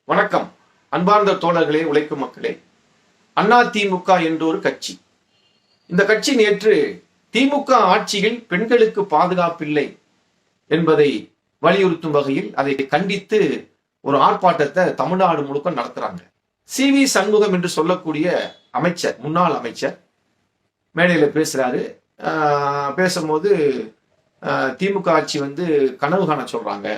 வணக்கம் அன்பார்ந்த தோழர்களே, உழைக்கும் மக்களே. அதிமுக என்ற ஒரு கட்சி. இந்த கட்சி நேற்று திமுக ஆட்சியில் பெண்களுக்கு பாதுகாப்பில்லை என்பதை வலியுறுத்தும் வகையில் அதை கண்டித்து ஒரு ஆர்ப்பாட்டத்தை தமிழ்நாடு முழுக்க நடத்துறாங்க. சி.வி. சண்முகம் என்று சொல்லக்கூடிய அமைச்சர், முன்னாள் அமைச்சர் மேடையில் பேசுறாரு. பேசும்போது திமுக ஆட்சி கனவு காண சொல்றாங்க.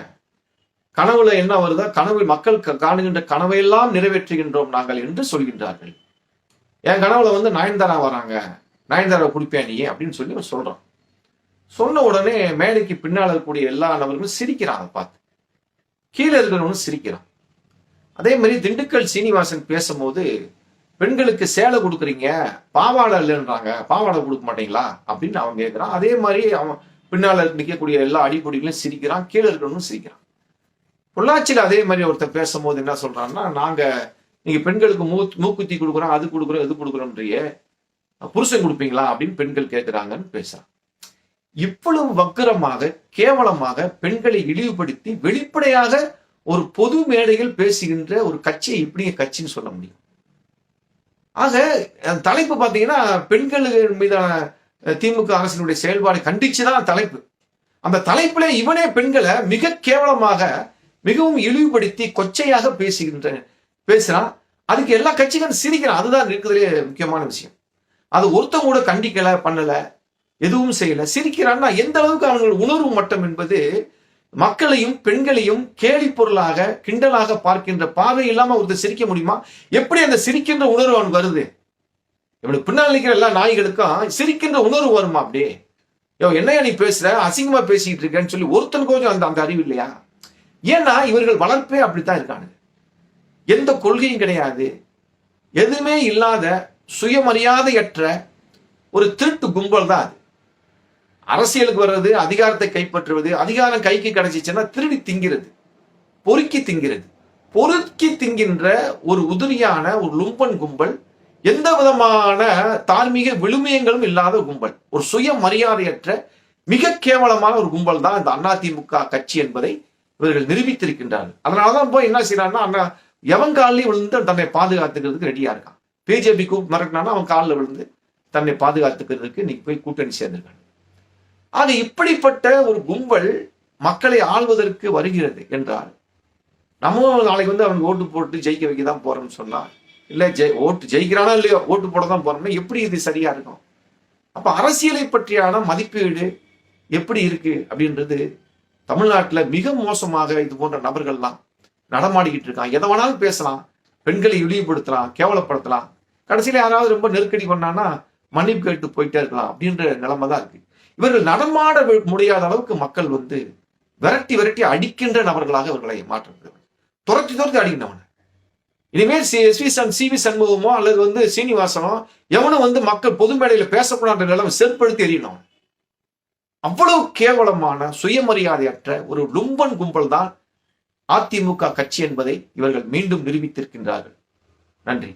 கனவுல என்ன வருதா, கனவு மக்கள் காணுகின்ற கனவையெல்லாம் நிறைவேற்றுகின்றோம் நாங்கள் என்று சொல்கின்றார்கள். என் கனவுல நயன்தாரா வராங்க, நயன்தாரா குடிப்பியா நீ அப்படின்னு சொல்லி சொல்றான். சொன்ன உடனே மேடைக்கு பின்னால் இருக்கக்கூடிய எல்லா நபர்களும் சிரிக்கிறாங்க. பார்த்து கீழே இருக்கிறவனும் சிரிக்கிறான். அதே மாதிரி திண்டுக்கல் சீனிவாசன் பேசும்போது பெண்களுக்கு சேலை கொடுக்குறீங்க, பாவாடை இல்லைன்றாங்க, பாவாடை கொடுக்க மாட்டீங்களா அப்படின்னு அவன் கேட்கிறான். அதே மாதிரி அவன் பின்னால நிற்கக்கூடிய எல்லா அடிப்பொடிகளும் சிரிக்கிறான், கீழே இருக்கிறவனும் சிரிக்கிறான். பொள்ளாச்சியில் அதே மாதிரி ஒருத்தர் பேசும்போது என்ன சொல்றான்னா, நீங்க பெண்களுக்கு மூக்குத்தி கொடுக்குறோம், அது கொடுக்குறோம், இது கொடுக்குறோம்ன்றியே, புருஷன் கொடுப்பீங்களா அப்படின்னு பெண்கள் கேட்கிறாங்கன்னு பேசுறான். இவ்வளவு வக்கரமாக கேவலமாக பெண்களை இழிவுபடுத்தி வெளிப்படையாக ஒரு பொது மேடையில் பேசுகின்ற ஒரு கட்சியை இப்படி கட்சின்னு சொல்ல முடியும்? ஆக தலைப்பு பார்த்தீங்கன்னா, பெண்கள் மீதான திமுக அரசினுடைய செயல்பாடு கண்டிச்சுதான் தலைப்பு. அந்த தலைப்புல இவனே பெண்களை மிக கேவலமாக மிகவும் இழிவுபடுத்தி கொச்சையாக பேசுறான். அதுக்கு எல்லா கட்சிகளும் சிரிக்கிறான். அதுதான் இருக்கிறதுலே முக்கியமான விஷயம். அது ஒருத்தங்க கூட கண்டிக்கல, பண்ணல, எதுவும் செய்யல, சிரிக்கிறான்னா எந்த அளவுக்கு அவர்கள் உணர்வு மட்டம் என்பது மக்களையும் பெண்களையும் கேலி பொருளாக கிண்டலாக பார்க்கின்ற பார்வை இல்லாம ஒருத்தர் சிரிக்க முடியுமா? எப்படி அந்த சிரிக்கின்ற உணர்வு அவனுக்கு வருது? இவனுக்கு பின்னால் நிற்கிற எல்லா நாய்களுக்கும் சிரிக்கின்ற உணர்வு வருமா? அப்படியே என்னையா நீ பேசுற, அசிங்கமா பேசிட்டு இருக்கேன்னு சொல்லி ஒருத்தனுக்கு கொஞ்சம் அந்த அறிவு இல்லையா? ஏன்னா இவர்கள் வளர்ப்பே அப்படித்தான் இருக்கானுங்க. எந்த கொள்கையும் கிடையாது, எதுவுமே இல்லாத சுயமரியாதையற்ற ஒரு திருட்டு கும்பல் தான் அது. அரசியலுக்கு வர்றது, அதிகாரத்தை கைப்பற்றுவது, அதிகாரம் கைக்கு கிடைச்சிச்சுன்னா திருடி திங்கிறது, பொறுக்கி திங்கிறது. பொறுக்கி திங்கின்ற ஒரு உதிரியான ஒரு லும்பன் கும்பல், எந்த விதமான தார்மீக விழுமியங்களும் இல்லாத கும்பல், ஒரு சுயமரியாதையற்ற மிக கேவலமான ஒரு கும்பல் தான் இந்த அதிமுக கட்சி என்பதை இவர்கள் நிரூபித்திருக்கின்றார்கள். அதனாலதான் போய் என்ன செய்யறான்னா, எவன் காலிலையும் விழுந்து தன்னை பாதுகாத்துக்கிறதுக்கு ரெடியா இருக்கான். பிஜேபி மிரட்டினானா அவன் காலில் விழுந்து தன்னை பாதுகாத்துக்கிறதுக்கு இன்னைக்கு போய் கூட்டணி சேர்ந்திருக்காங்க. ஆக இப்படிப்பட்ட ஒரு கும்பல் மக்களை ஆள்வதற்கு வருகிறது என்றால், நம்ம நாளைக்கு அவன் ஓட்டு போட்டு ஜெயிக்க வைக்க தான் போறோம்னு சொன்னா, இல்ல ஓட்டு ஜெயிக்கிறானா இல்லையோ, ஓட்டு போட தான் போறோம்னா எப்படி இது சரியா இருக்கும்? அப்ப அரசியலை பற்றியான மதிப்பீடு எப்படி இருக்கு அப்படின்றது தமிழ்நாட்டில் மிக மோசமாக இது போன்ற நபர்கள்லாம் நடமாடிக்கிட்டு இருக்கான். எதை வேணாலும் பேசலாம், பெண்களை இழிவுபடுத்தலாம், கேவலப்படுத்தலாம், கடைசியில யாராவது ரொம்ப நெருக்கடி பண்ணான்னா மன்னிப்பு கேட்டு போயிட்டே இருக்கலாம் அப்படின்ற நிலைமை தான் இருக்கு. இவர்கள் நடமாட முடியாத அளவுக்கு மக்கள் விரட்டி விரட்டி அடிக்கின்ற நபர்களாக இவர்களை மாற்றுகிறது. துரத்தி துரத்தி அடிக்கின்றவன். இனிமேல் சி.வி. சண்முகமோ அல்லது சீனிவாசனோ எவனும் மக்கள் பொது மேடையில பேசக்கூடாத நிலைமை செற்படுத்தி எறியணும். அவ்வளவு கேவலமான சுயமரியாதையற்ற ஒரு லும்பன் கும்பல் தான் அதிமுக கட்சி என்பதை இவர்கள் மீண்டும் நிரூபித்திருக்கின்றார்கள். நன்றி.